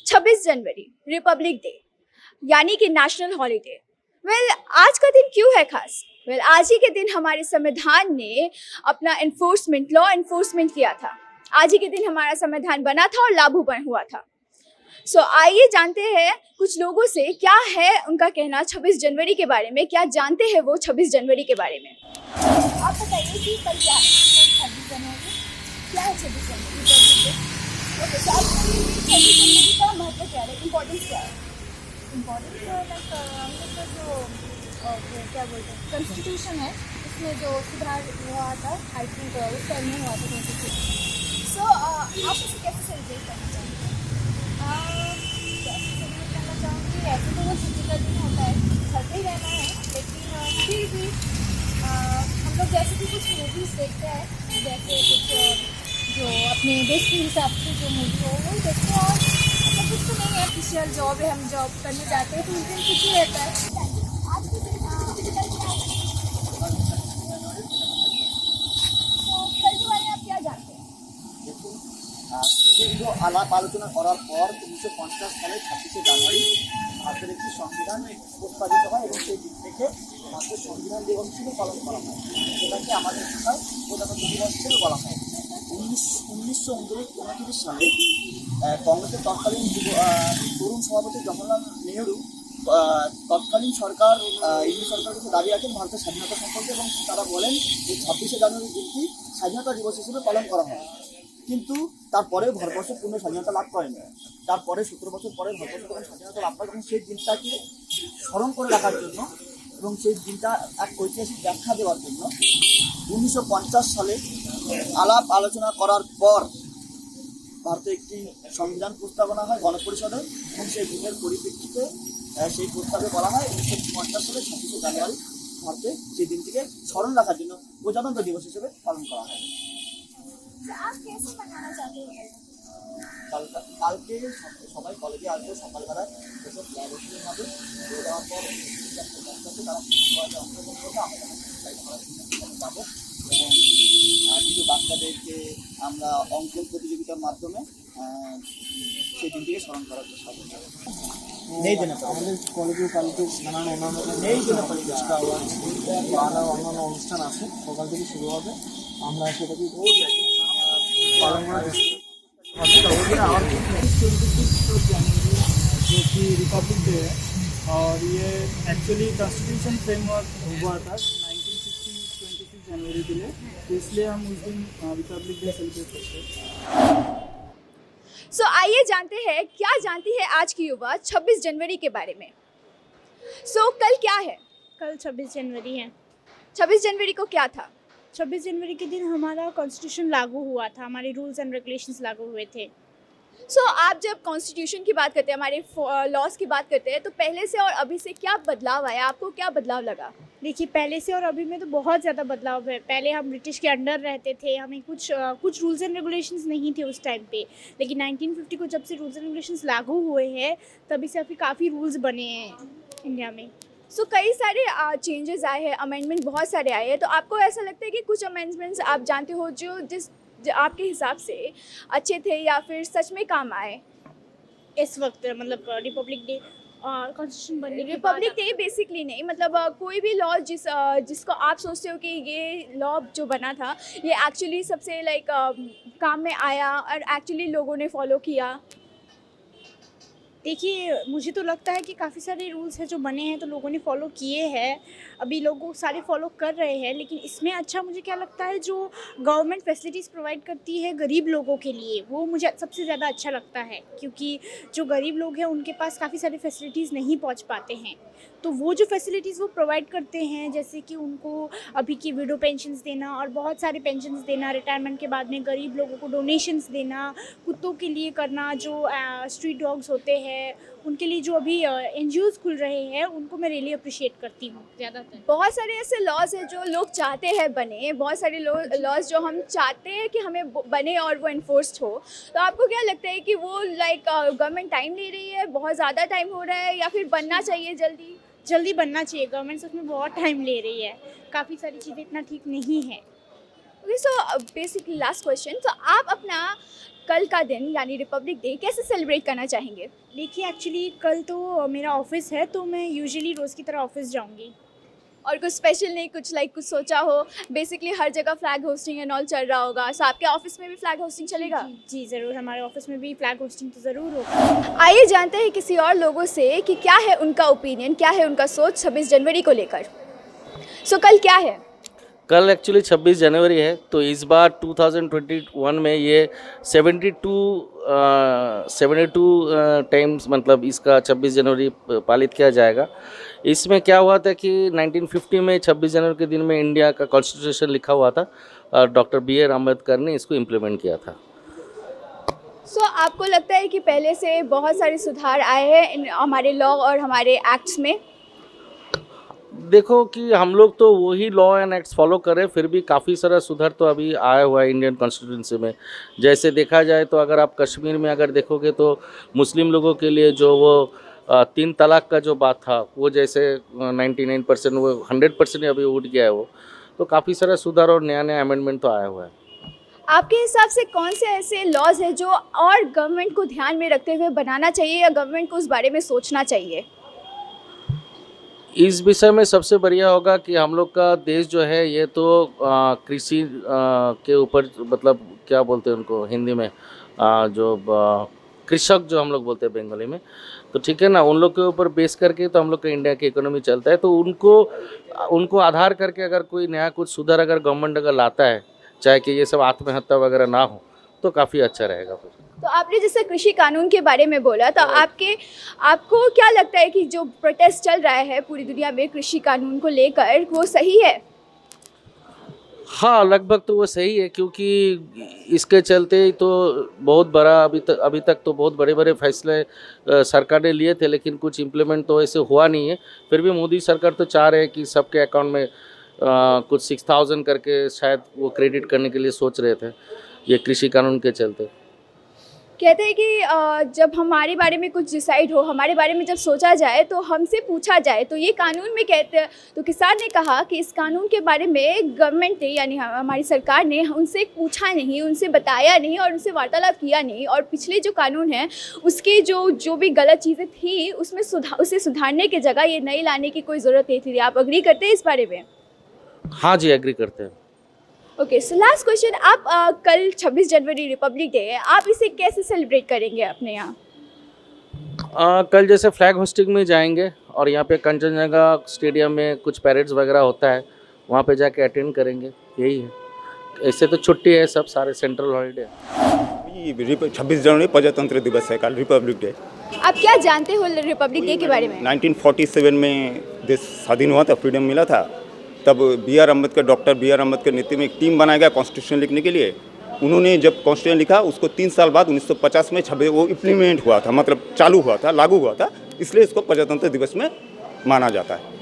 26 जनवरी Republic day यानी कि national holiday. आज का दिन क्यों है खास? आज ही के दिन हमारे संविधान ने अपना लॉ इन्फोर्समेंट किया था। आज ही के दिन हमारा संविधान बना था और लागू हुआ था। आइए जानते हैं कुछ लोगों से क्या है उनका कहना 26 जनवरी के बारे में, क्या जानते हैं वो 26 जनवरी के बारे में। आप बताइए कि कल क्या है? 26 जनवरी क्या है? 26 जनवरी ओके, तो आपके लिए 26 जनवरी का महत्व क्या है, इम्पोर्टेंस क्या है? इम्पोर्टेंट है लाइक हम लोग का जो क्या बोलते हैं कॉन्स्टिट्यूशन है, उसमें जो सुधार हुआ था आई थिंक उस टाइम में हुआ था 26। आप उसे कैसे सेलिब्रेट करना चाहेंगे? कैसे सेलिब्रेट करना चाहूँगी, ऐसे तो वो छुट्टी का दिन होता है, घर पे ही रहना है, लेकिन फिर भी हम लोग जैसे कि कुछ मूवीज़ देखते हैं, जैसे कुछ जो अपने देश के हिसाब से जो मूवी हो वो देखते हैं। और ऐसा कुछ तो नहीं है, ऑफिशियल जॉब है, हम जॉब करने जाते हैं तो उस दिन कुछ ही रहता है। आज के दिन कल के बारे में आप क्या जानते हैं? দেখুন দীর্ঘ আলাপ আলোচনা করার পর 1950 সালের 26শে জানুয়ারি ভারতের একটি সংবিধান প্রস্তাবিত হয় এবং সেই দিক থেকে ভারতের সংবিধান দিবস হিসেবে পালন করা হয়। সেটাকে আমাদের ভাষায় প্রজাতন্ত্র দিবস হিসেবে বলা হয়। 1929 সালে কংগ্রেসের তৎকালীন তরুণ সভাপতি জওহরলাল নেহেরু তৎকালীন সরকার ইংরেজ সরকারের কাছে দাবি রাখেন ভারতের স্বাধীনতা সম্পর্কে এবং তারা বলেন যে 26শে জানুয়ারি দিনটি স্বাধীনতা দিবস হিসেবে পালন করা হয়। কিন্তু তারপরেও ভারতবর্ষ পূর্ণ স্বাধীনতা লাভ করেনি। তারপরে 17 বছর পরে ভারতবর্ষ যখন স্বাধীনতা লাভ করে তখন সেই দিনটাকে স্মরণ করে রাখার জন্য এবং সেই দিনটা এক ঐতিহাসিক ব্যাখ্যা দেওয়ার জন্য 1950 সালে আলাপ আলোচনা করার পর ভারতে একটি সংবিধান প্রস্তাবনা হয় গণপরিষদে এবং সেই ভোটের পরিপ্রেক্ষিতে সেই প্রস্তাবে বলা হয় 1950 সালে 26শে জানুয়ারি ভারতে সেই দিনটিকে স্মরণ রাখার জন্য প্রজাতন্ত্র দিবস হিসেবে পালন করা হয়। आप कैसे मनाना चाहते हैं? কালকে সবাই কলেজে আসবে সকালবেলায়, এসব ল্যাবরেটরি হবে, দিয়ে দেওয়ার পর তারা কলেজে অংশগ্রহণ করবে। আমরা যাবো এবং কিছু বাচ্চাদেরকে আমরা অঙ্কন প্রতিযোগিতার মাধ্যমে সেই দিনটিকে স্মরণ করার চেষ্টা করবো। নেই জন্য আমাদের কলেজে কালকে নানান অন্যান্য নেই জন্য পরিবেশ আরও অন্যান্য অনুষ্ঠান আছে, সকাল থেকে শুরু হবে। আমরা সেটাকে পালন করার চেষ্টা जो कि रिपब्लिक डे है और ये एक्चुअली कॉन्स्टिट्यूशन फ्रेमवर्क हुआ था 1960 26 जनवरी के लिए, तो इसलिए हम उस दिन रिपब्लिक डे सेलिब्रेट करते हैं। आइए जानते हैं क्या जानती है आज की युवा 26 जनवरी के बारे में। कल क्या है? कल 26 जनवरी है। 26 जनवरी को क्या था? 26 जनवरी के दिन हमारा कॉन्स्टिट्यूशन लागू हुआ था, हमारे रूल्स एंड रेगुलेशंस लागू हुए थे। आप जब कॉन्स्टिट्यूशन की बात करते हैं, हमारे लॉज की बात करते हैं, तो पहले से और अभी से क्या बदलाव आया? आपको क्या बदलाव लगा? देखिए, पहले से और अभी में तो बहुत ज़्यादा बदलाव है। पहले हम ब्रिटिश के अंडर रहते थे, हमें कुछ रूल्स एंड रेगुलेशंस नहीं थे उस टाइम पे, लेकिन 1950 को जब से रूल्स एंड रेगुलेशंस लागू हुए हैं तभी से अभी काफ़ी रूल्स बने हैं इंडिया में। कई सारे चेंजेस आए हैं, अमेंडमेंट बहुत सारे आए हैं, तो आपको ऐसा लगता है कि कुछ अमेंडमेंट्स आप जानते हो जो आपके हिसाब से अच्छे थे या फिर सच में काम आए इस वक्त? मतलब रिपब्लिक डे और कॉन्स्टिट्यूशन बनने के रिपब्लिक बाद डे बेसिकली नहीं, मतलब कोई भी लॉ जिसको आप सोचते हो कि ये लॉ जो बना था ये एक्चुअली सबसे काम में आया और एक्चुअली लोगों ने फॉलो किया। देखिए, मुझे तो लगता है कि काफ़ी सारे रूल्स हैं जो बने हैं तो लोगों ने फॉलो किए हैं, अभी लोगों सारे फॉलो कर रहे हैं, लेकिन इसमें अच्छा मुझे क्या लगता है जो गवर्नमेंट फैसिलिटीज़ प्रोवाइड करती है गरीब लोगों के लिए, वो मुझे सबसे ज़्यादा अच्छा लगता है, क्योंकि जो गरीब लोग हैं उनके पास काफ़ी सारी फैसिलिटीज़ नहीं पहुंच पाते हैं, तो वो जो फैसिलिटीज़ वो प्रोवाइड करते हैं, जैसे कि उनको अभी की विडो पेंशन्स देना और बहुत सारे पेंशन्स देना, रिटायरमेंट के बाद में गरीब लोगों को डोनेशंस देना, कुत्तों के लिए करना, जो स्ट्रीट डॉग्स होते हैं उनके लिए जो अभी NGOs खुल रहे हैं उनको मैं रियली अप्रिशिएट करती हूँ ज़्यादातर। बहुत सारे ऐसे लॉज हैं जो लोग चाहते हैं बने, बहुत सारे लॉज जो हम चाहते हैं कि हमें बने और वो इन्फोर्स्ड हो, तो आपको क्या लगता है कि वो गवर्नमेंट टाइम ले रही है, बहुत ज़्यादा टाइम हो रहा है, या फिर बनना चाहिए जल्दी बनना चाहिए? गवर्नमेंट उसमें बहुत टाइम ले रही है, काफ़ी सारी चीज़ें इतना ठीक नहीं है। बेसिकली लास्ट क्वेश्चन, आप अपना कल का दिन यानी रिपब्लिक डे कैसे सेलिब्रेट करना चाहेंगे? देखिए एक्चुअली कल तो मेरा ऑफिस है, तो मैं यूजुअली रोज़ की तरह ऑफिस जाऊंगी। और कुछ स्पेशल नहीं, कुछ कुछ सोचा हो? बेसिकली हर जगह फ्लैग होस्टिंग एंड ऑल चल रहा होगा, सो आपके ऑफिस में भी फ्लैग होस्टिंग चलेगा? जी ज़रूर, हमारे ऑफिस में भी फ्लैग होस्टिंग तो ज़रूर होगा। आइए जानते हैं किसी और लोगों से कि क्या है उनका ओपिनियन, क्या है उनका सोच 26 जनवरी को लेकर। सो कल क्या है? कल एक्चुअली 26 जनवरी है, तो इस बार 2021 में ये 72 टाइम्स मतलब इसका 26 जनवरी पालित किया जाएगा। इसमें क्या हुआ था कि 1950 में 26 जनवरी के दिन में इंडिया का कॉन्स्टिट्यूशन लिखा हुआ था और डॉक्टर B.R. अम्बेडकर ने इसको इम्प्लीमेंट किया था। सो आपको लगता है कि पहले से बहुत सारे सुधार आए हैं इन हमारे लॉ और हमारे एक्ट्स में? देखो कि हम लोग तो वही लॉ एंड एक्ट्स फॉलो कर रहे हैं, फिर भी काफ़ी सारा सुधार तो अभी आया हुआ है इंडियन कॉन्स्टिट्यूंसी में। जैसे देखा जाए तो अगर आप कश्मीर में अगर देखोगे तो मुस्लिम लोगों के लिए जो वो 3 तलाक का जो बात था वो जैसे 99% वो 100% अभी उठ गया है वो। तो काफ़ी सारा सुधार और नया नया अमेंडमेंट तो आया हुआ है। आपके हिसाब से कौन से ऐसे लॉज हैं जो और गवर्नमेंट को ध्यान में रखते हुए बनाना चाहिए या गवर्नमेंट को उस बारे में सोचना चाहिए? इस विषय में सबसे बढ़िया होगा कि हम लोग का देश जो है ये तो कृषि के ऊपर मतलब क्या बोलते हैं उनको हिंदी में कृषक जो हम लोग बोलते हैं बंगाली में, तो ठीक है ना, उन लोग के ऊपर बेस करके तो हम लोग का इंडिया की इकोनॉमी चलता है। तो उनको आधार करके अगर कोई नया कुछ सुधार अगर गवर्नमेंट अगर लाता है, चाहे कि ये सब आत्महत्या वगैरह ना हो, तो काफ़ी अच्छा रहेगा फिर। तो आपने जैसे कृषि कानून के बारे में बोला, तो आपको क्या लगता है कि जो प्रोटेस्ट चल रहा है पूरी दुनिया में कृषि कानून को लेकर, वो सही है? हाँ, लगभग तो वो सही है, क्योंकि इसके चलते ही तो बहुत बड़ा अभी तक तो बहुत बड़े बड़े फैसले सरकार ने लिए थे, लेकिन कुछ इम्प्लीमेंट तो ऐसे हुआ नहीं है। फिर भी मोदी सरकार तो चाह रहे हैं कि सबके अकाउंट में कुछ 6,000 करके शायद वो क्रेडिट करने के लिए सोच रहे थे, ये कृषि कानून के चलते। कहते हैं कि जब हमारे बारे में कुछ डिसाइड हो, हमारे बारे में जब सोचा जाए तो हमसे पूछा जाए, तो ये कानून में कहते हैं। तो किसान ने कहा कि इस कानून के बारे में गवर्नमेंट ने यानी हमारी सरकार ने उनसे पूछा नहीं, उनसे बताया नहीं और उनसे वार्तालाप किया नहीं, और पिछले जो कानून हैं उसके जो भी गलत चीज़ें थी उसमें उसे सुधारने की जगह ये नई लाने की कोई ज़रूरत नहीं थी। आप अग्री करते हैं इस बारे में? हाँ जी, एग्री करते हैं। ओके, सो लास्ट क्वेश्चन, आप कल 26 जनवरी रिपब्लिक डे है, आप इसे कैसे सेलिब्रेट करेंगे अपने यहाँ? कल जैसे फ्लैग होस्टिंग में जाएंगे और यहाँ पे कंचनजंगा स्टेडियम में कुछ पैरेड्स वगैरह होता है, वहाँ पे जाके अटेंड करेंगे, यही है। ऐसे तो छुट्टी है, सब सारे सेंट्रल हॉलीडे। 26 जनवरी प्रजातंत्र दिवस है कल, रिपब्लिक डे। आप क्या जानते हो रिपब्लिक डे के बारे में? 1947 में देश स्वाधीन हुआ था, फ्रीडम मिला था, तब डॉक्टर B.R. अम्बेडकर नेतृत्व में एक टीम बनाया गया कॉन्स्टिट्यूशन लिखने के लिए। उन्होंने जब कॉन्स्टिट्यूशन लिखा उसको 3 साल बाद 1950 में 26 वो इम्प्लीमेंट हुआ था, मतलब चालू हुआ था, लागू हुआ था, इसलिए इसको प्रजातंत्र दिवस में माना जाता है।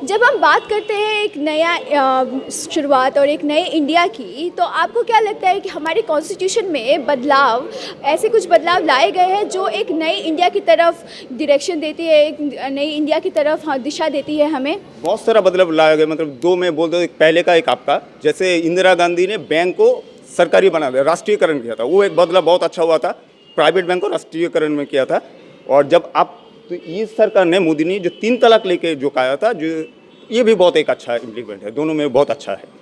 जब हम बात करते हैं एक नया शुरुआत और एक नए इंडिया की, तो आपको क्या लगता है कि हमारे कॉन्स्टिट्यूशन में बदलाव, ऐसे कुछ बदलाव लाए गए हैं जो एक नई इंडिया की तरफ डायरेक्शन देती है, एक नई इंडिया की तरफ दिशा देती है हमें? बहुत सारा बदलाव लाए गए, मतलब 2 मैं बोल दूँ। एक पहले का, एक आपका, जैसे इंदिरा गांधी ने बैंक को सरकारी बना दिया, राष्ट्रीयकरण किया था, वो एक बदलाव बहुत अच्छा हुआ था। प्राइवेट बैंक को राष्ट्रीयकरण में किया था। और जब आप तो ये सरकार ने, मोदी ने जो 3 तलाक लेके जो कहा था, जो ये भी बहुत एक अच्छा इम्प्लीमेंट है, दोनों में बहुत अच्छा है।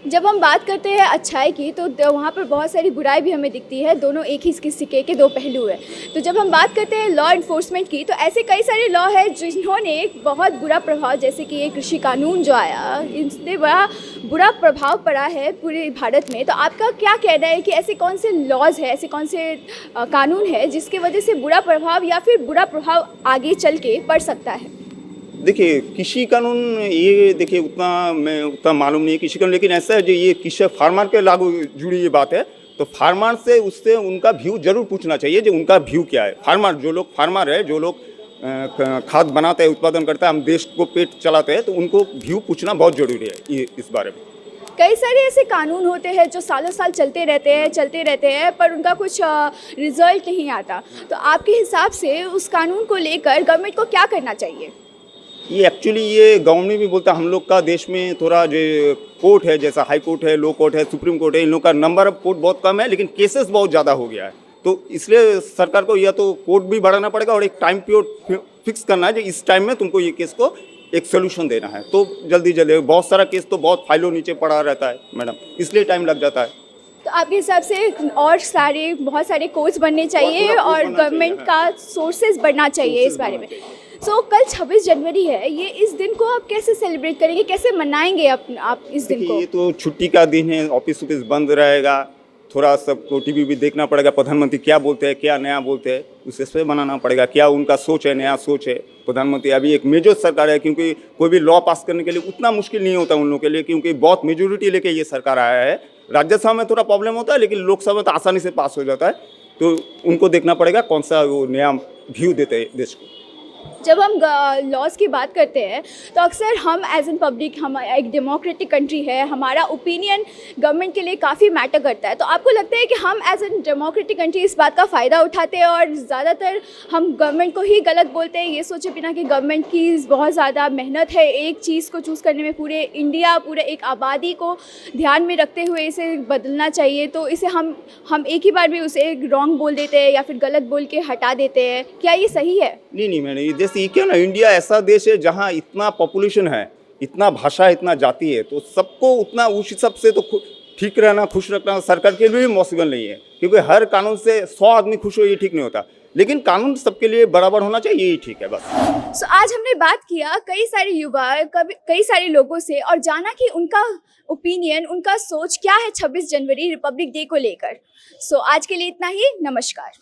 जब हम बात करते हैं अच्छाई की, तो वहाँ पर बहुत सारी बुराई भी हमें दिखती है, दोनों एक ही सिक्के के 2 पहलू हैं। तो जब हम बात करते हैं लॉ इन्फोर्समेंट की, तो ऐसे कई सारे लॉ है जिन्होंने एक बहुत बुरा प्रभाव, जैसे कि ये कृषि कानून जो आया, इससे बड़ा बुरा प्रभाव पड़ा है पूरे भारत में। तो आपका क्या कहना है कि ऐसे कौन से लॉज है, ऐसे कौन से कानून है जिसके वजह से बुरा प्रभाव या फिर बुरा प्रभाव आगे चल के पड़ सकता है? देखिए, कृषि कानून, ये देखिए उतना मालूम नहीं है कृषि कानून, लेकिन ऐसा है जो ये कृषि फार्मर के लागू जुड़ी ये बात है, तो फार्मर से उससे उनका व्यू जरूर पूछना चाहिए, जो उनका व्यू क्या है। फार्मर, जो लोग फार्मर है, जो लोग खाद बनाते हैं, उत्पादन करता है, हम देश को पेट चलाते हैं, तो उनको व्यू पूछना बहुत जरूरी है ये इस बारे में। कई सारे ऐसे कानून होते हैं जो सालों साल चलते रहते हैं पर उनका कुछ रिजल्ट नहीं आता। तो आपके हिसाब से उस कानून को लेकर गवर्नमेंट को क्या करना चाहिए? ये एक्चुअली ये गवर्नमेंट भी बोलता है हम लोग का देश में थोड़ा जो कोर्ट है, जैसा हाई कोर्ट है, लो कोर्ट है, सुप्रीम कोर्ट है, इन लोग का नंबर ऑफ कोर्ट बहुत कम है, लेकिन केसेस बहुत ज़्यादा हो गया है। तो इसलिए सरकार को या तो कोर्ट भी बढ़ाना पड़ेगा और एक टाइम पीरियड फिक्स करना है, जो इस टाइम में तुमको ये केस को एक सोल्यूशन देना है। तो जल्दी जल्दी, बहुत सारा केस तो बहुत फाइलों नीचे पड़ा रहता है मैडम, इसलिए टाइम लग जाता है। तो आपके हिसाब से और बहुत सारे कोर्स बनने चाहिए और और बनना गवर्नमेंट चाहिए, का सोर्सेज बढ़ना चाहिए इस बारे में। सो कल 26 जनवरी है, ये इस दिन को आप कैसे सेलिब्रेट करेंगे, कैसे मनाएंगे आप इस दिन को? ये तो छुट्टी का दिन है, ऑफिस बंद रहेगा, थोड़ा सबको टीवी भी देखना पड़ेगा, प्रधानमंत्री क्या बोलते हैं, क्या नया बोलते हैं, उस पे बनाना पड़ेगा, क्या उनका सोच है, नया सोच है। प्रधानमंत्री अभी एक मेजर सरकार है, क्योंकि कोई भी लॉ पास करने के लिए उतना मुश्किल नहीं होता उन लोगों के लिए, क्योंकि बहुत मेजोरिटी लेके ये सरकार आया है। राज्यसभा में थोड़ा प्रॉब्लम होता है, लेकिन लोकसभा में तो आसानी से पास हो जाता है। तो उनको देखना पड़ेगा कौन सा वो नया व्यू देते हैं देश को। जब हम लॉज की बात करते हैं तो अक्सर हम एज एन पब्लिक, हम एक डेमोक्रेटिक कंट्री है, हमारा ओपिनियन गवर्नमेंट के लिए काफ़ी मैटर करता है। तो आपको लगता है कि हम एज एन डेमोक्रेटिक कंट्री इस बात का फ़ायदा उठाते हैं और ज़्यादातर हम गवर्नमेंट को ही गलत बोलते हैं, ये सोचे बिना कि गवर्नमेंट की बहुत ज़्यादा मेहनत है एक चीज़ को चूज़ करने में, पूरे इंडिया, पूरे एक आबादी को ध्यान में रखते हुए इसे बदलना चाहिए, तो इसे हम एक ही बार में उसे रॉन्ग बोल देते हैं या फिर गलत बोल के हटा देते हैं, क्या ये सही है? नहीं मैंने जैसे ये क्या ना, इंडिया ऐसा देश है जहाँ इतना पॉपुलेशन है, इतना भाषा है, इतना जाति है, तो सबको उतना उस हिसाब से तो ठीक रहना, खुश रखना सरकार के लिए भी पॉसिबल नहीं है, क्योंकि हर कानून से 100 आदमी खुश हो ये ठीक नहीं होता, लेकिन कानून सबके लिए बराबर होना चाहिए, यही ठीक है बस। सो आज हमने बात किया कई सारे युवा, कई सारे लोगों से और जाना कि उनका ओपिनियन, उनका सोच क्या है 26 जनवरी रिपब्लिक डे को लेकर। सो आज के लिए इतना ही, नमस्कार।